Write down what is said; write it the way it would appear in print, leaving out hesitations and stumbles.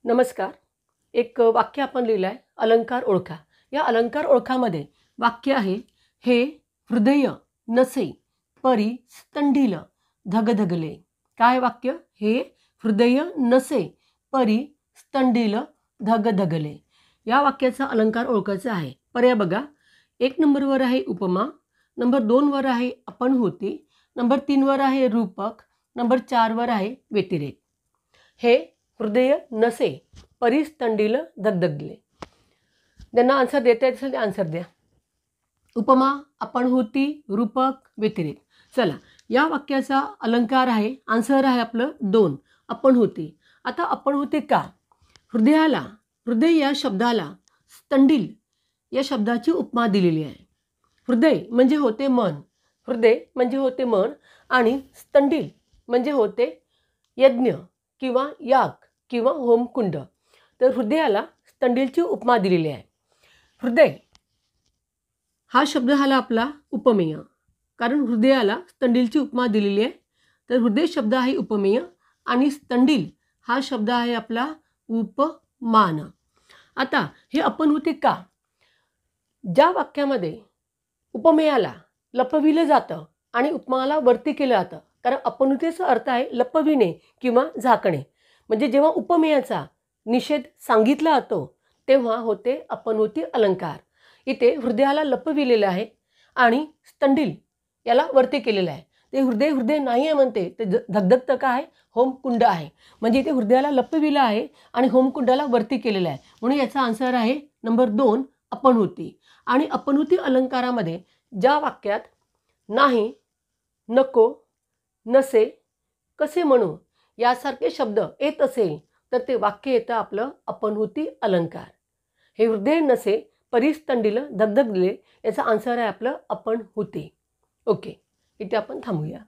नमस्कार. एक वाक्य आपण लिहिलं आहे, अलंकार ओळखा. या अलंकार ओळखामध्ये वाक्य आहे, हे हृदय नसे परी स्तंडील धगधगले. काय वाक्य? हे हृदय नसे परी स्तंडील धगधगले. या वाक्याचा अलंकार ओळखायचा आहे. पर्याय बघा. 1 नंबरवर आहे उपमा, नंबर 2 वर आहे आपण होती, नंबर 3 वर आहे रूपक, नंबर 4 वर आहे व्यतिरेक. हे हृदय नसे परिस्तंडील धगधगले. ज्यांना आन्सर देता येत असेल ते आन्सर द्या. उपमा, आपण होती, रूपक, व्यतिरेक. चला, या वाक्याचा अलंकार आहे, आन्सर आहे आपलं 2, आपण होती. आता आपण होती का? हृदयाला, हृदय या शब्दाला स्तंडील या शब्दाची उपमा दिलेली आहे. हृदय म्हणजे होते मन, हृदय म्हणजे होते मन, आणि स्तंडील म्हणजे होते यज्ञ किंवा याग किंवा होमकुंड. तर हृदयाला स्तंडीलची उपमा दिलेली आहे. हृदय हा शब्द झाला आपला उपमेय, कारण हृदयाला स्तंडीलची उपमा दिलेली आहे. तर हृदय शब्द आहे उपमेय आणि स्तंडील हा शब्द आहे आपला उपमान. आता हे आपण होते का? ज्या वाक्यामध्ये उपमेयाला लपविलं जातं आणि उपमाला वरती केलं जातं, कारण अपनुतेचा अर्थ आहे लपविणे किंवा झाकणे. म्हणजे जेव्हा उपमेयाचा निषेध सांगितला जातो तेव्हा होते अपनुती अलंकार. इथे हृदयाला लपविलेलं आहे आणि स्तंडील याला वरती केलेलं आहे. ते हृदय हृदय नाही आहे म्हणते, ते धगधगतं का आहे? होमकुंड आहे. म्हणजे इथे हृदयाला लपविलं आहे आणि होमकुंडाला वरती केलेलं आहे. म्हणून याचा आन्सर आहे नंबर 2, अपनुती. आणि अपनुती अलंकारामध्ये ज्या वाक्यात नाही, नको, नसे, कसे म्हणू यासारखे शब्द येत असेल तर ते वाक्य येतं आपलं अपनुती अलंकार. हे हृदय नसे परिस्तंडील धगधगले याचा आन्सर आहे आपलं आपण होते. ओके, इथे आपण थांबूया.